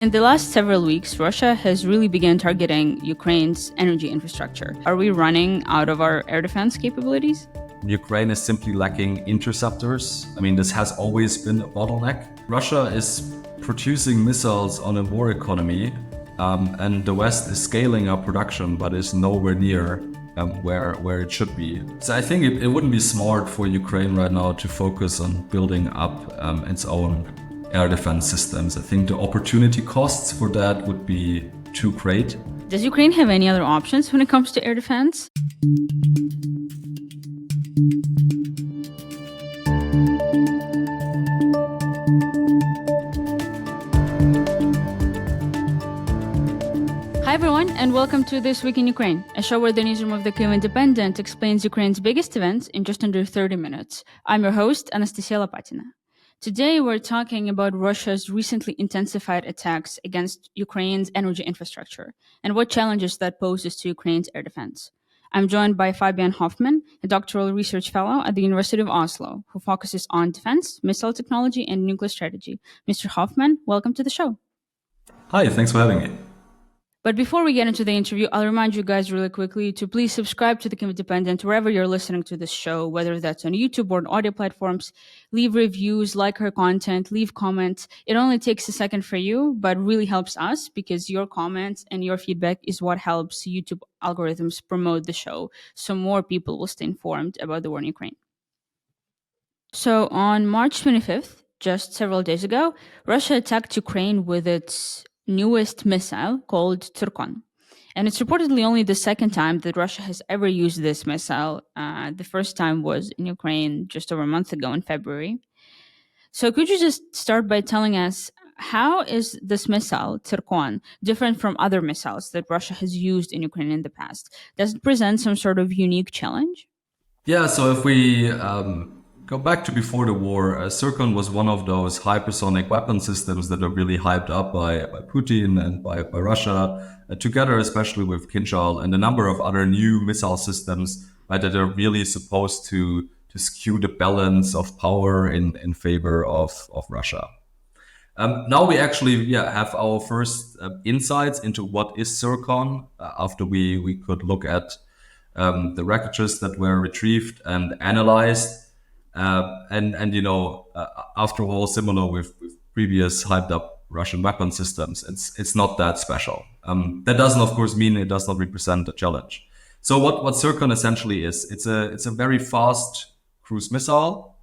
In the last several weeks, Russia has really begun targeting Ukraine's energy infrastructure. Are we running out of our air defense capabilities? Ukraine is simply lacking interceptors. This has always been a bottleneck. Russia is producing missiles on a war economy, and the West is scaling up production, but is nowhere near where it should be. So I think it wouldn't be smart for Ukraine right now to focus on building up its own air defense systems. I think the opportunity costs for that would be too great. Does Ukraine have any other options when it comes to air defense? Hi everyone, and welcome to This Week in Ukraine, a show where the newsroom of the Kyiv Independent explains Ukraine's biggest events in just under 30 minutes. I'm your host, Anastasiia Lapatina. Today, we're talking about Russia's recently intensified attacks against Ukraine's energy infrastructure and what challenges that poses to Ukraine's air defense. I'm joined by Fabian Hoffman, a doctoral research fellow at the University of Oslo, who focuses on defense, missile technology, and nuclear strategy. Mr. Hoffman, welcome to the show. Hi, thanks for having me. But before we get into the interview, I'll remind you guys really quickly to please subscribe to the Kyiv Independent wherever you're listening to this show, whether that's on YouTube or on audio platforms. Leave reviews, like our content, leave comments. It only takes a second for you, but really helps us because your comments and your feedback is what helps YouTube algorithms promote the show so more people will stay informed about the war in Ukraine. So on March 25th, just several days ago, Russia attacked Ukraine with its newest missile called Zircon. And it's reportedly only the second time that Russia has ever used this missile. The first time was in Ukraine just over a month ago in February. So could you just start by telling us, how is this missile, Zircon, different from other missiles that Russia has used in Ukraine in the past? Does it present some sort of unique challenge? Yeah, so if we go back to before the war, Zircon was one of those hypersonic weapon systems that are really hyped up by Putin and by Russia, together especially with Kinjal and a number of other new missile systems that are really supposed to skew the balance of power in favor of Russia. Now we actually have our first insights into what is Zircon after we could look at the wreckages that were retrieved and analyzed. After all, similar with previous hyped up Russian weapon systems, it's not that special. That doesn't, of course, mean it does not represent a challenge. So what Zircon essentially is, it's a very fast cruise missile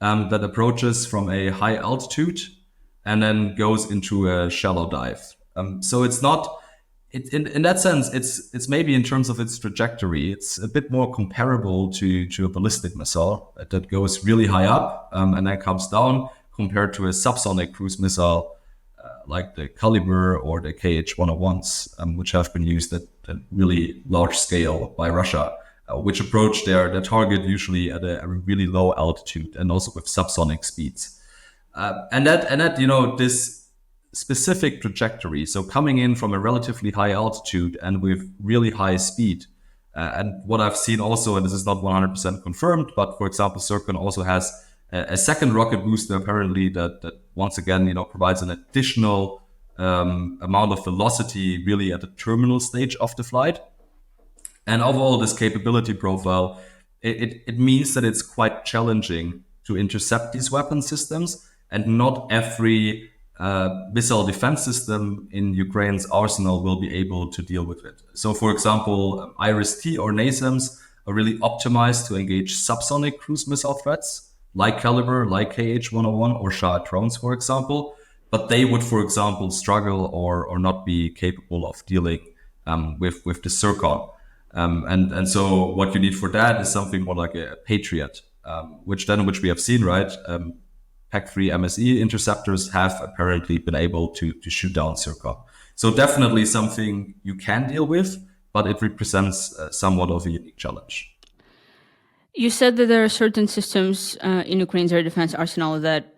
that approaches from a high altitude and then goes into a shallow dive. So it's not. In that sense, it's maybe in terms of its trajectory, it's a bit more comparable to a ballistic missile that goes really high up and then comes down, compared to a subsonic cruise missile like the Caliber or the KH-101s, which have been used at really large scale by Russia, which approach their target usually at a really low altitude and also with subsonic speeds. This specific trajectory, so coming in from a relatively high altitude and with really high speed, and what I've seen also, and this is not 100% confirmed, but for example, Zircon also has a second rocket booster apparently that once again provides an additional amount of velocity really at the terminal stage of the flight. And overall, this capability profile, it means that it's quite challenging to intercept these weapon systems, and not every missile defense system in Ukraine's arsenal will be able to deal with it. So, for example, IRIS-T or NASAMS are really optimized to engage subsonic cruise missile threats, like Caliber, like KH-101 or Shah drones, for example. But they would, for example, struggle or not be capable of dealing with the Zircon. And so what you need for that is something more like a Patriot, which we have seen, right? PAC-3 MSE interceptors have apparently been able to shoot down Zircon. So definitely something you can deal with, but it represents somewhat of a unique challenge. You said that there are certain systems in Ukraine's air defense arsenal that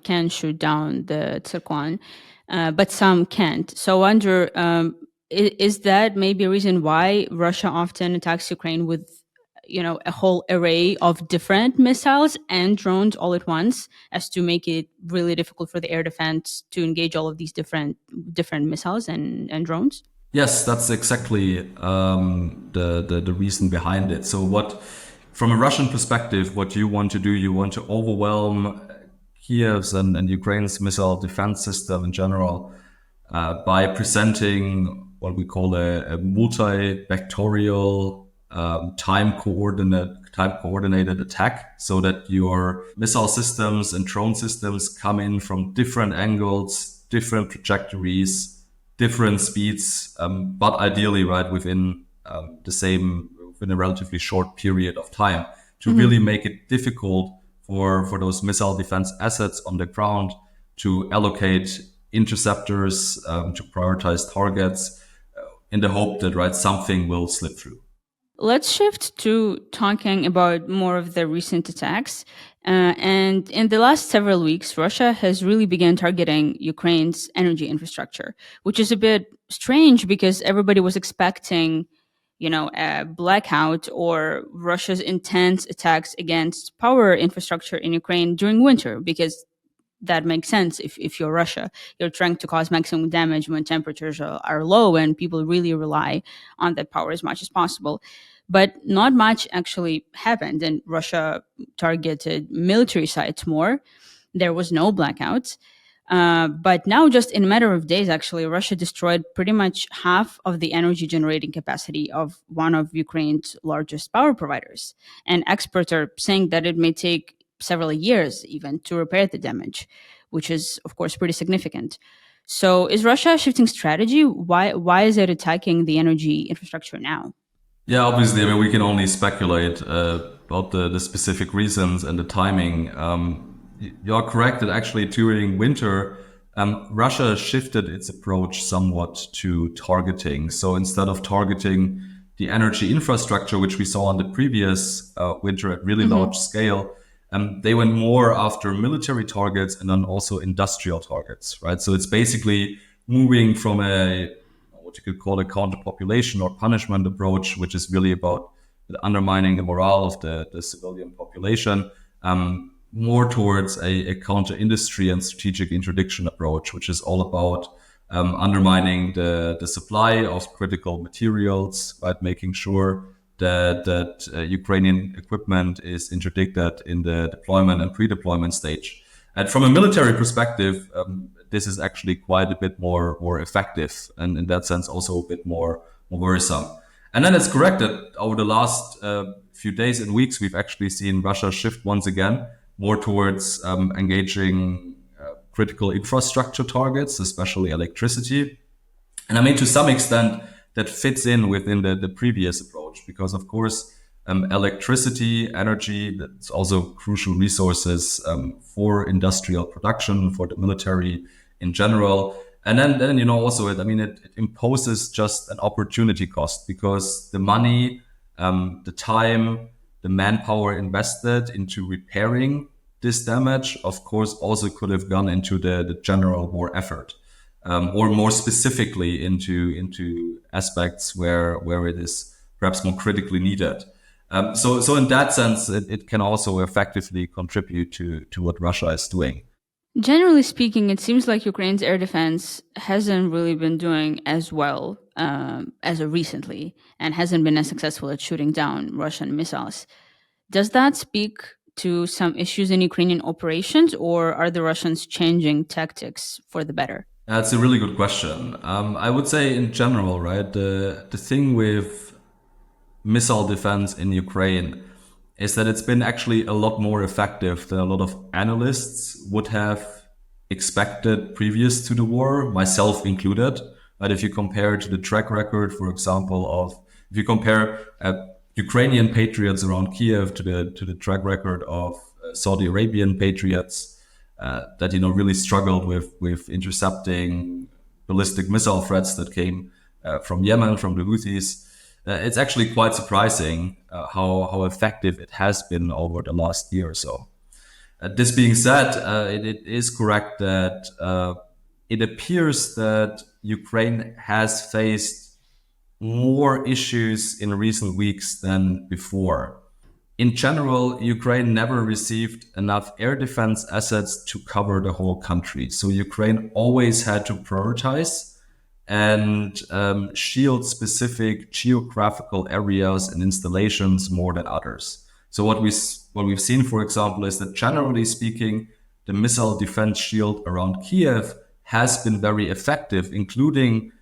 can shoot down the Zircon, but some can't. So I wonder, is that maybe a reason why Russia often attacks Ukraine with a whole array of different missiles and drones all at once, as to make it really difficult for the air defense to engage all of these different missiles and drones? Yes, that's exactly the reason behind it. So what, from a Russian perspective, what you want to do, you want to overwhelm Kiev's and Ukraine's missile defense system in general by presenting what we call a multi-vectorial time coordinated attack, so that your missile systems and drone systems come in from different angles, different trajectories, different speeds, but ideally, right, within within a relatively short period of time, to really make it difficult for those missile defense assets on the ground to allocate interceptors, to prioritize targets, in the hope that, right, something will slip through. Let's shift to talking about more of the recent attacks. And in the last several weeks, Russia has really begun targeting Ukraine's energy infrastructure, which is a bit strange because everybody was expecting, a blackout or Russia's intense attacks against power infrastructure in Ukraine during winter, because that makes sense. If you're Russia, you're trying to cause maximum damage when temperatures are low and people really rely on that power as much as possible. But not much actually happened, and Russia targeted military sites more. There was no blackouts. But now, just in a matter of days, actually, Russia destroyed pretty much half of the energy generating capacity of one of Ukraine's largest power providers. And experts are saying that it may take several years even to repair the damage, which is, of course, pretty significant. So, is Russia shifting strategy? Why is it attacking the energy infrastructure now? Yeah, obviously, I mean, we can only speculate about the specific reasons and the timing. You're correct that actually during winter, Russia shifted its approach somewhat to targeting. So instead of targeting the energy infrastructure, which we saw on the previous winter at really large scale, they went more after military targets and then also industrial targets, right? So it's basically moving from what you could call a counterpopulation or punishment approach, which is really about undermining the morale of the civilian population, more towards a counter-industry and strategic interdiction approach, which is all about undermining the supply of critical materials, right? Making sure that Ukrainian equipment is interdicted in the deployment and pre-deployment stage. And from a military perspective, this is actually quite a bit more effective, and in that sense also a bit more worrisome. And then it's correct that over the last few days and weeks, we've actually seen Russia shift once again more towards engaging critical infrastructure targets, especially electricity. And I mean, to some extent, that fits in within the previous approach, because of course, electricity, energy, that's also crucial resources for industrial production, for the military in general. And then also, it imposes just an opportunity cost, because the money, the time, the manpower invested into repairing this damage, of course, also could have gone into the general war effort, or more specifically into aspects where it is perhaps more critically needed. So in that sense, it can also effectively contribute to what Russia is doing. Generally speaking, it seems like Ukraine's air defense hasn't really been doing as well as of recently, and hasn't been as successful at shooting down Russian missiles. Does that speak to some issues in Ukrainian operations, or are the Russians changing tactics for the better? That's a really good question. I would say in general, right, the thing with missile defense in Ukraine is that it's been actually a lot more effective than a lot of analysts would have expected previous to the war, myself included. But if you compare to the track record, for example, if you compare Ukrainian patriots around Kiev to the track record of Saudi Arabian patriots that really struggled with intercepting ballistic missile threats that came from Yemen, from the Houthis. It's actually quite surprising how effective it has been over the last year or so. This being said, it is correct that it appears that Ukraine has faced more issues in recent weeks than before. in general, Ukraine never received enough air defense assets to cover the whole country. So Ukraine always had to prioritize and shield specific geographical areas and installations more than others. So what we've seen, for example, is that generally speaking, the missile defense shield around Kiev has been very effective, including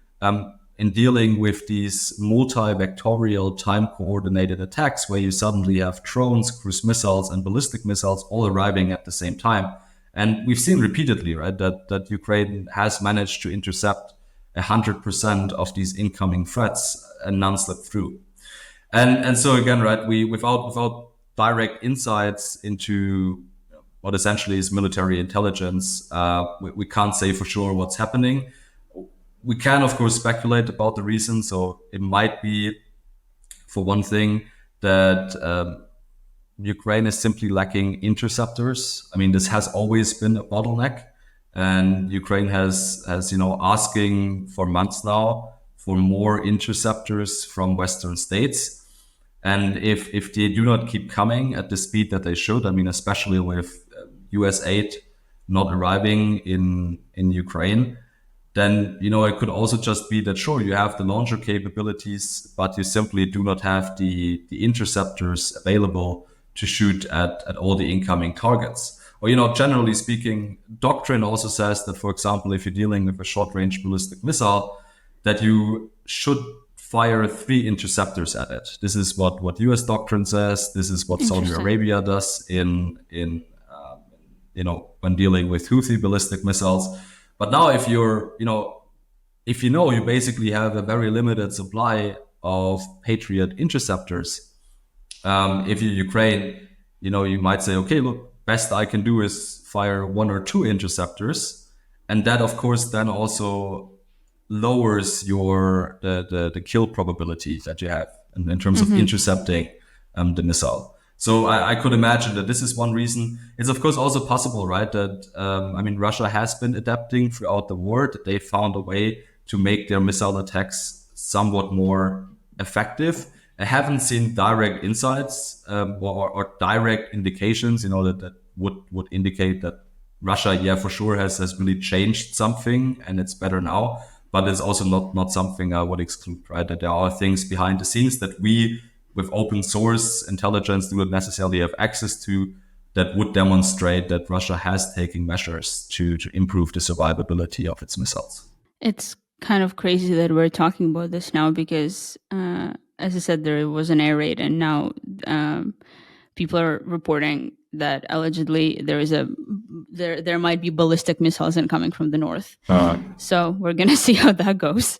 in dealing with these multi-vectorial time-coordinated attacks where you suddenly have drones, cruise missiles, and ballistic missiles all arriving at the same time. And we've seen repeatedly, right, that Ukraine has managed to intercept 100% of these incoming threats and none slip through. And so again, right, we without direct insights into what essentially is military intelligence, we can't say for sure what's happening. We can, of course, speculate about the reason. So it might be, for one thing, that Ukraine is simply lacking interceptors. I mean, this has always been a bottleneck, and Ukraine has asking for months now for more interceptors from Western states. And if they do not keep coming at the speed that they should, I mean, especially with US aid not arriving in Ukraine, then it could also just be that sure, you have the launcher capabilities, but you simply do not have the interceptors available to shoot at all the incoming targets. Or generally speaking, doctrine also says that, for example, if you're dealing with a short-range ballistic missile, that you should fire 3 interceptors at it. This is what US doctrine says. This is what Saudi Arabia does in when dealing with Houthi ballistic missiles. But now if you basically have a very limited supply of Patriot interceptors, if you're Ukraine, you might say, okay, look, best I can do is fire 1 or 2 interceptors. And that, of course, then also lowers the kill probability that you have in terms of intercepting the missile. So I could imagine that this is one reason. It's of course also possible, right, that Russia has been adapting throughout the war, that they found a way to make their missile attacks somewhat more effective. I haven't seen direct insights or direct indications, that would indicate that Russia, for sure, has really changed something and it's better now. But it's also not something I would exclude, right? That there are things behind the scenes that we, with open source intelligence, do not necessarily have access to, that would demonstrate that Russia has taken measures to improve the survivability of its missiles. It's kind of crazy that we're talking about this now because, as I said, there was an air raid, and now people are reporting that allegedly there might be ballistic missiles incoming from the north. So we're gonna see how that goes.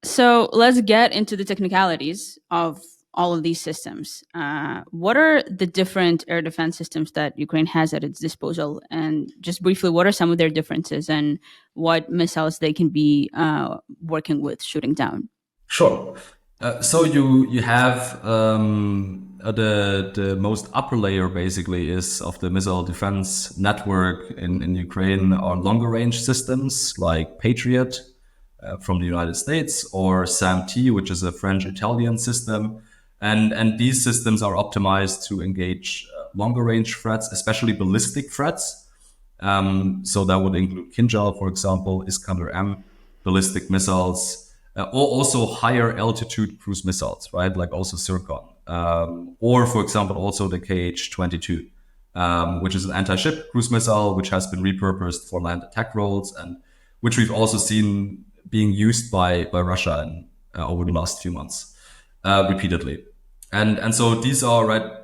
So let's get into the technicalities of all of these systems. What are the different air defense systems that Ukraine has at its disposal? And just briefly, what are some of their differences and what missiles they can be working with, shooting down? Sure. So you have the most upper layer basically is of the missile defense network in Ukraine are longer range systems like Patriot from the United States, or SAM-T, which is a French-Italian system. And these systems are optimized to engage longer range threats, especially ballistic threats. So that would include Kinjal, for example, Iskander-M, ballistic missiles, or also higher altitude cruise missiles, right? Like also Zircon. Or, for example, also the Kh-22, which is an anti-ship cruise missile, which has been repurposed for land attack roles, and which we've also seen being used by Russia over the last few months repeatedly. And so these are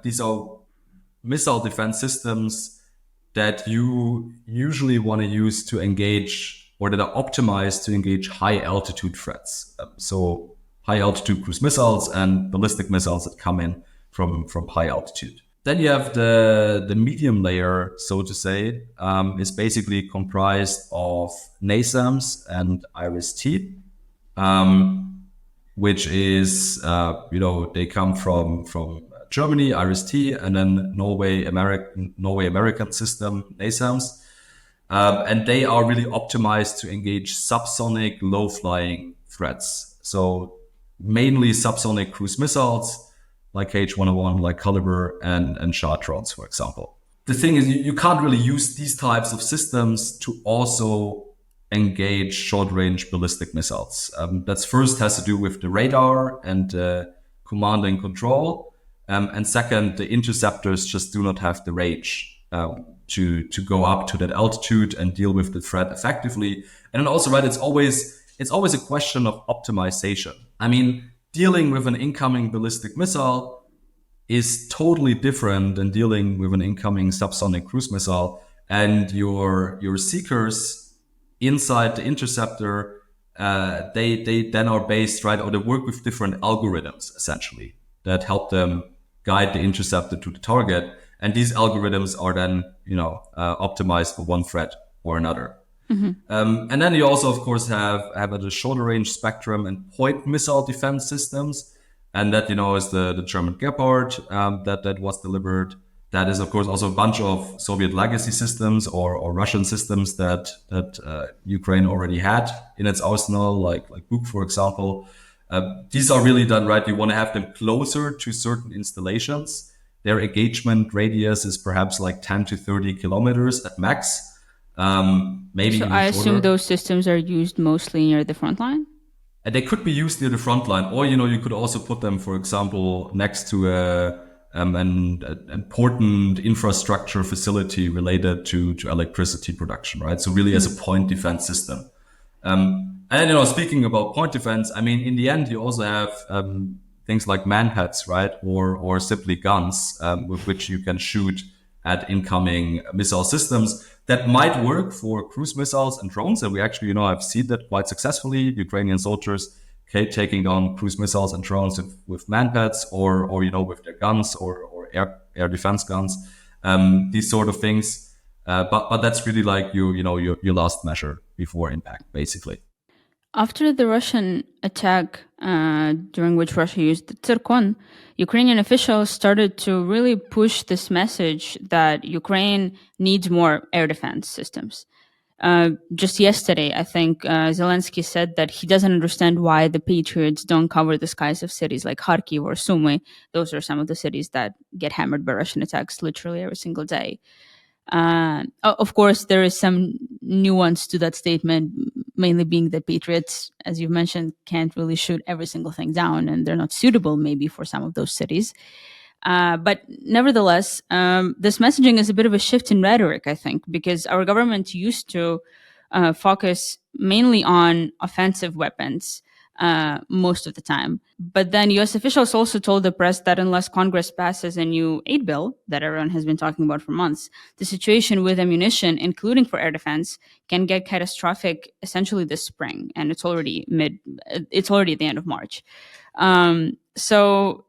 missile defense systems that you usually want to use to engage, or that are optimized to engage high altitude threats. So high altitude cruise missiles and ballistic missiles that come in from high altitude. Then you have the medium layer, so to say, is basically comprised of NASAMS and IRIS-T, which is, they come from Germany, IRIS-T, and then Norway American system, NASAMS. And they are really optimized to engage subsonic low flying threats. So mainly subsonic cruise missiles, like H101, like Caliber and Shah drones, for example. The thing is, you can't really use these types of systems to also engage short-range ballistic missiles. That's first has to do with the radar and command and control. And second, the interceptors just do not have the range to go up to that altitude and deal with the threat effectively. And then also, right, it's always a question of optimization. I mean, dealing with an incoming ballistic missile is totally different than dealing with an incoming subsonic cruise missile. And your seekers inside the interceptor, they then are based, right, or they work with different algorithms essentially that help them guide the interceptor to the target. And these algorithms are then, optimized for one threat or another. And then you also, of course, have the shorter range spectrum and point missile defense systems. And that, is the German Gepard that was delivered. That is, of course, also a bunch of Soviet legacy systems or Russian systems that Ukraine already had in its arsenal, like Buk, for example. These are really done right. You want to have them closer to certain installations. Their engagement radius is perhaps like 10 to 30 kilometers at max. Maybe So even I assume shorter. those systems are used mostly near the front line? And they could be used near the front line, or you could also put them, for example, next to an important infrastructure facility related to electricity production, right? So really as a point defense system. And speaking about point defense, I mean, in the end, you also have things like manpads, right, or simply guns with which you can shoot at incoming missile systems that might work for cruise missiles and drones. And we actually, have seen that quite successfully. Ukrainian soldiers taking down cruise missiles and drones with manpads or with their guns or air defense guns, these sort of things. But that's really like your last measure before impact, basically. After the Russian attack, during which Russia used the Tsirkon, Ukrainian officials started to really push this message that Ukraine needs more air defense systems. Just yesterday, I think Zelensky said that he doesn't understand why the Patriots don't cover the skies of cities like Kharkiv or Sumy. Those are some of the cities that get hammered by Russian attacks literally every single day. Of course, there is some nuance to that statement, mainly being that Patriots, as you mentioned, can't really shoot every single thing down, and they're not suitable maybe for some of those cities. But nevertheless, this messaging is a bit of a shift in rhetoric, I think, because our government used to focus mainly on offensive weapons most of the time. But then US officials also told the press that unless Congress passes a new aid bill that everyone has been talking about for months, the situation with ammunition, including for air defense, can get catastrophic essentially this spring. And it's already at the end of March. So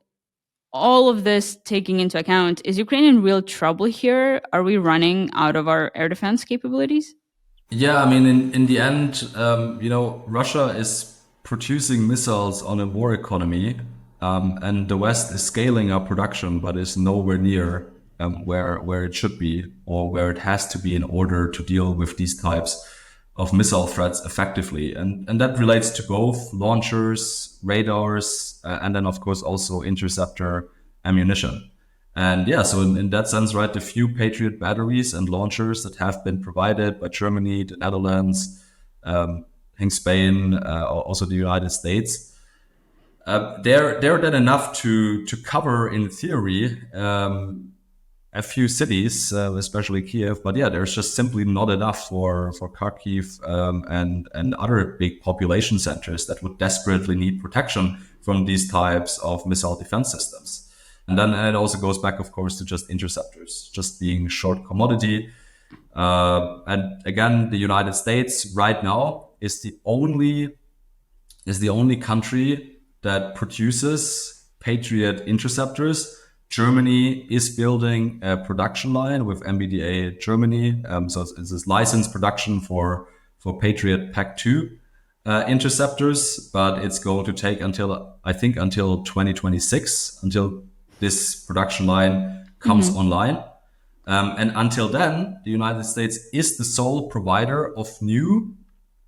all of this taking into account, is Ukraine in real trouble here? Are we running out of our air defense capabilities? Yeah, I mean, in the end, Russia is producing missiles on a war economy, and the West is scaling up production, but is nowhere near where it should be or where it has to be in order to deal with these types of missile threats effectively. And that relates to both launchers, radars, and then, of course, also interceptor ammunition. And yeah, so in that sense, right, the few Patriot batteries and launchers that have been provided by Germany, the Netherlands, I think Spain, also the United States, they're then enough to cover, in theory, a few cities, especially Kyiv. But yeah, there's just simply not enough for Kharkiv and other big population centers that would desperately need protection from these types of missile defense systems. And then it also goes back, of course, to just interceptors, just being short commodity. And again, the United States right now is the only country that produces Patriot interceptors. Germany is building a production line with MBDA Germany. So it's this licensed production for Patriot PAC-2 interceptors, but it's going to take until 2026 until this production line comes online. And until then, the United States is the sole provider of new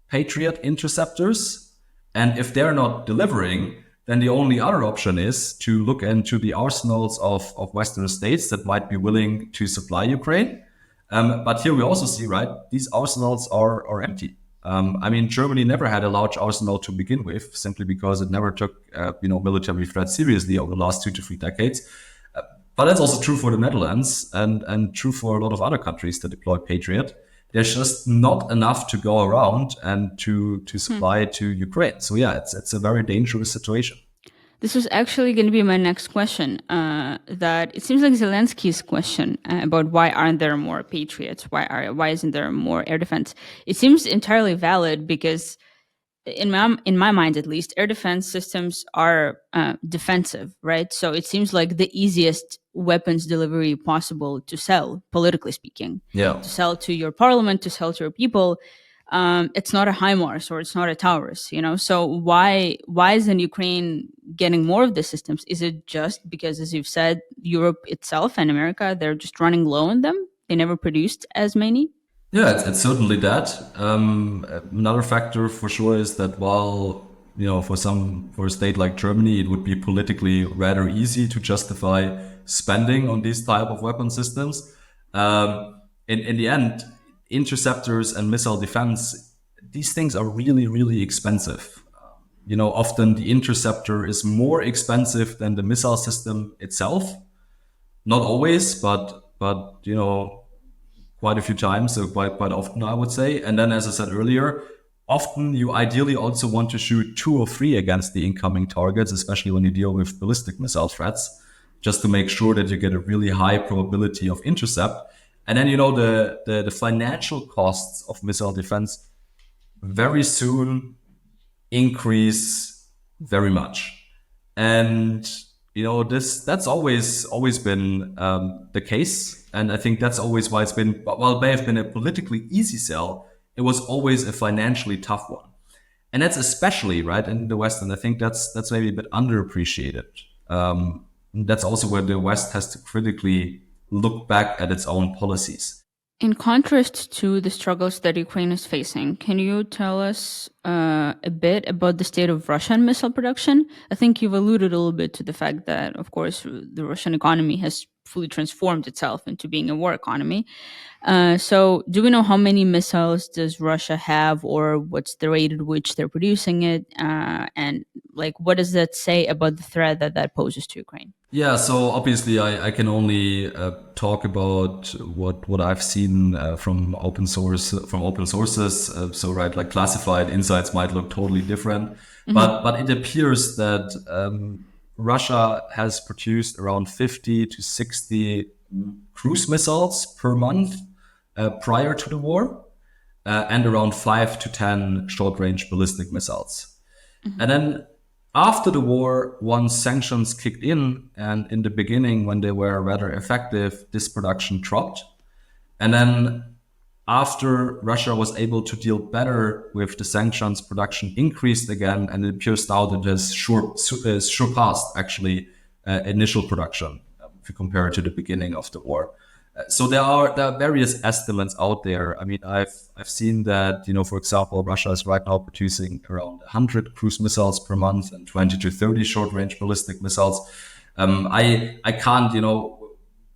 Patriot interceptors. And if they're not delivering, then the only other option is to look into the arsenals of Western states that might be willing to supply Ukraine. But here we also see, right, these arsenals are empty. I mean, Germany never had a large arsenal to begin with, simply because it never took, military threats seriously over the last 2 to 3 decades. But that's also true for the Netherlands and true for a lot of other countries that deploy Patriot. There's just not enough to go around and to supply to Ukraine. So yeah, it's a very dangerous situation. This was actually going to be my next question. That it seems like Zelensky's question about why aren't there more Patriots? Why isn't there more air defense? It seems entirely valid because in my mind at least, air defense systems are defensive, right? So it seems like the easiest weapons delivery possible to sell, politically speaking, Yeah. to sell to your parliament, to sell to your people. It's not a HIMARS or it's not a Taurus, So why isn't Ukraine getting more of the systems? Is it just because, as you've said, Europe itself and America, they're just running low on them? They never produced as many? Yeah, it's certainly that. Another factor for sure is that while, for a state like Germany, it would be politically rather easy to justify spending on these type of weapon systems. In the end, interceptors and missile defense, these things are really, really expensive. Often the interceptor is more expensive than the missile system itself. Not always, but quite a few times, so quite often, I would say. And then, as I said earlier, often you ideally also want to shoot 2 or 3 against the incoming targets, especially when you deal with ballistic missile threats, just to make sure that you get a really high probability of intercept. And then, the financial costs of missile defense very soon increase very much. And that's always been the case, and I think that's always why it's been. While it may have been a politically easy sell, it was always a financially tough one, and that's especially right in the West. And I think that's maybe a bit underappreciated. That's also where the West has to critically look back at its own policies. In contrast to the struggles that Ukraine is facing, can you tell us a bit about the state of Russian missile production? I think you've alluded a little bit to the fact that, of course, the Russian economy has fully transformed itself into being a war economy. So do we know how many missiles does Russia have, or what's the rate at which they're producing it? And what does that say about the threat that poses to Ukraine? Yeah, so obviously I can only talk about what I've seen from open sources. So right, like classified insights might look totally different, but it appears that Russia has produced around 50 to 60 cruise missiles per month prior to the war, and around 5 to 10 short-range ballistic missiles. And then after the war, once sanctions kicked in, and in the beginning when they were rather effective, this production dropped. And then after Russia was able to deal better with the sanctions, production increased again, and it appears now that it has surpassed actually initial production if you compare it to the beginning of the war. So there are various estimates out there. I mean, I've seen that, for example, Russia is right now producing around 100 cruise missiles per month and 20 to 30 short-range ballistic missiles. I can't,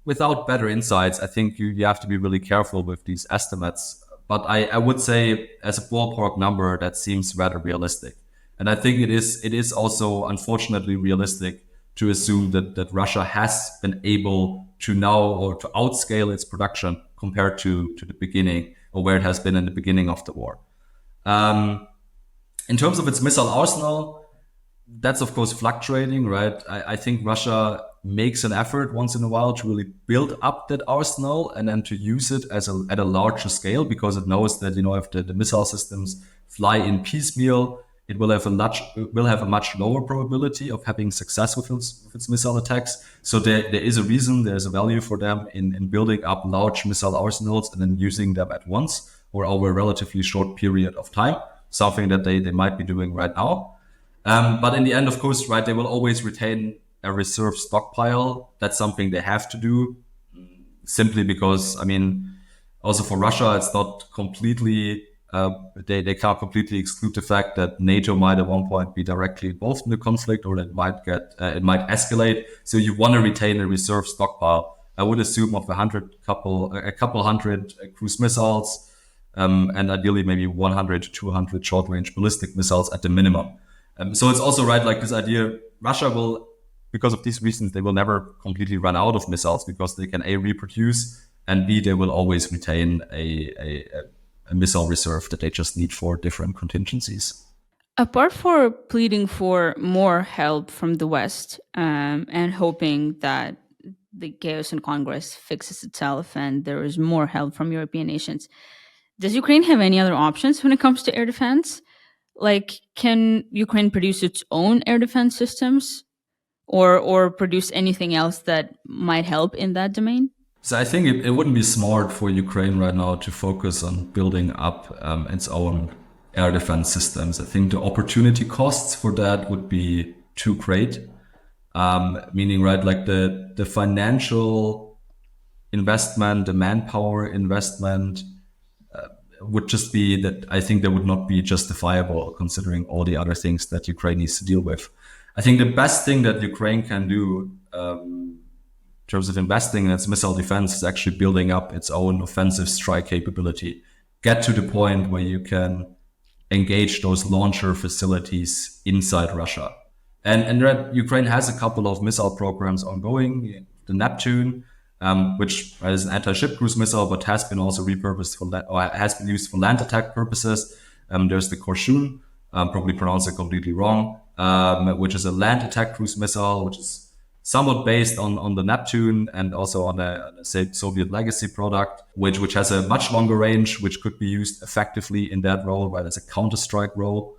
without better insights, I think you have to be really careful with these estimates. But I would say, as a ballpark number, that seems rather realistic. And I think it is also unfortunately realistic to assume that Russia has been able to now or to outscale its production compared to the beginning, or where it has been in the beginning of the war. In terms of its missile arsenal, that's of course fluctuating, right? I think Russia makes an effort once in a while to really build up that arsenal and then to use it at a larger scale, because it knows that, if the missile systems fly in piecemeal, it will have a much lower probability of having success with its missile attacks. So there is a reason, there's a value for them in building up large missile arsenals and then using them at once or over a relatively short period of time, something that they might be doing right now. But in the end, of course, right, they will always retain a reserve stockpile. That's something they have to do, simply because, also for Russia, it's not completely They can't completely exclude the fact that NATO might at one point be directly involved in the conflict, or that it might escalate. So you want to retain a reserve stockpile. I would assume of a couple hundred cruise missiles, and ideally maybe 100 to 200 short-range ballistic missiles at the minimum. So it's also right, like this idea, Russia will, because of these reasons, they will never completely run out of missiles because they can A, reproduce, and B, they will always retain a missile reserve that they just need for different contingencies. Apart for pleading for more help from the West and hoping that the chaos in Congress fixes itself and there is more help from European nations, does Ukraine have any other options when it comes to air defense? Like, can Ukraine produce its own air defense systems or produce anything else that might help in that domain? So I think it wouldn't be smart for Ukraine right now to focus on building up its own air defense systems. I think the opportunity costs for that would be too great. Meaning, right, like the financial investment, the manpower investment would just be that I think that would not be justifiable considering all the other things that Ukraine needs to deal with. I think the best thing that Ukraine can do in terms of investing in its missile defense is actually building up its own offensive strike capability. Get to the point where you can engage those launcher facilities inside Russia. And Ukraine has a couple of missile programs ongoing. The Neptune, which is an anti-ship cruise missile, but has been also repurposed or has been used for land attack purposes. There's the Korshun, probably pronounced it completely wrong, which is a land attack cruise missile, which is somewhat based on the Neptune and also on a Soviet legacy product, which has a much longer range, which could be used effectively in that role, right, as a counter-strike role.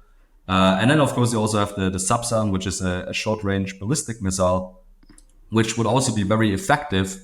And then, of course, you also have the Sapsan, which is a short-range ballistic missile, which would also be very effective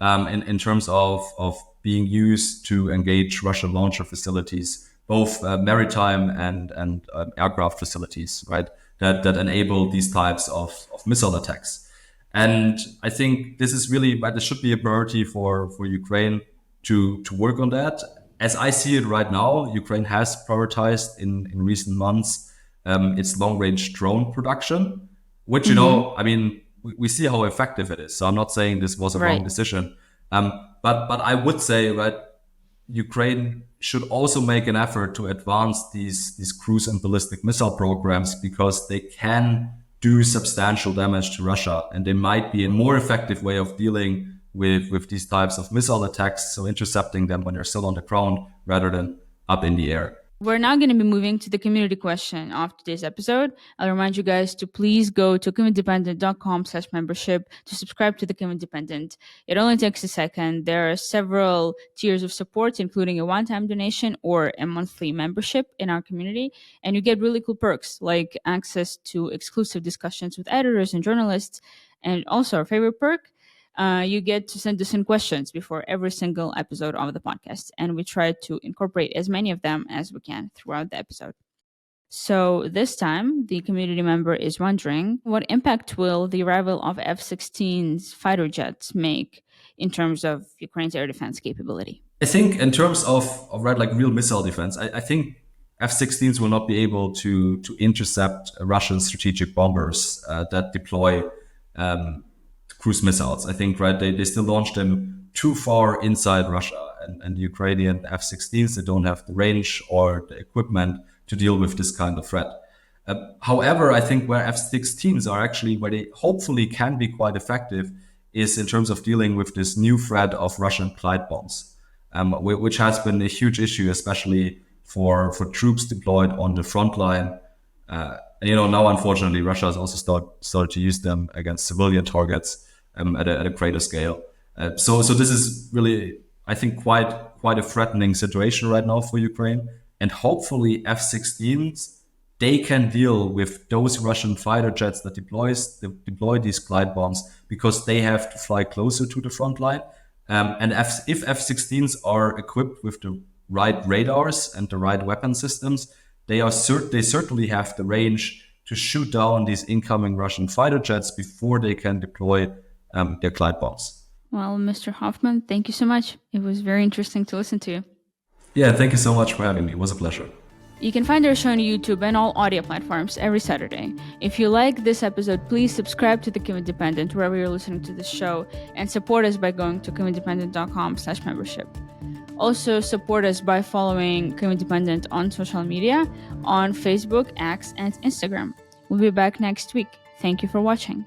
in terms of being used to engage Russian launcher facilities, both maritime and aircraft facilities, right, that enable these types of missile attacks. And I think this is really, right, this should be a priority for Ukraine to work on that. As I see it right now, Ukraine has prioritized in recent months its long-range drone production, which, you know, I mean, we see how effective it is. So I'm not saying this was a wrong decision. But I would say, right, Ukraine should also make an effort to advance these cruise and ballistic missile programs because they can do substantial damage to Russia, and they might be a more effective way of dealing with these types of missile attacks, so intercepting them when they're still on the ground rather than up in the air. We're now going to be moving to the community question of today's episode. I'll remind you guys to please go to kyivindependent.com/membership to subscribe to the Kyiv Independent. It only takes a second. There are several tiers of support, including a one-time donation or a monthly membership in our community. And you get really cool perks like access to exclusive discussions with editors and journalists. And also our favorite perk, you get to send us in questions before every single episode of the podcast. And we try to incorporate as many of them as we can throughout the episode. So this time, the community member is wondering, what impact will the arrival of F-16's fighter jets make in terms of Ukraine's air defense capability? I think in terms of right, like real missile defense, I think F-16s will not be able to intercept Russian strategic bombers that deploy cruise missiles. I think, right, they still launch them too far inside Russia, and the Ukrainian F-16s, they don't have the range or the equipment to deal with this kind of threat. However, I think where F-16s are actually, where they hopefully can be quite effective, is in terms of dealing with this new threat of Russian glide bombs, which has been a huge issue, especially for troops deployed on the front line. And, you know, now unfortunately, Russia has also started to use them against civilian targets at a greater scale. So this is really, I think, quite a threatening situation right now for Ukraine. And hopefully F-16s, they can deal with those Russian fighter jets that deploy these glide bombs because they have to fly closer to the front line. And if F-16s are equipped with the right radars and the right weapon systems, they certainly have the range to shoot down these incoming Russian fighter jets before they can deploy their glide bombs. Well, Mr. Hoffman, thank you so much. It was very interesting to listen to you. Yeah, thank you so much for having me. It was a pleasure. You can find our show on YouTube and all audio platforms every Saturday. If you like this episode, please subscribe to the Kyiv Independent wherever you're listening to this show and support us by going to kyivindependent.com/membership. Also, support us by following Kyiv Independent on social media on Facebook, X, and Instagram. We'll be back next week. Thank you for watching.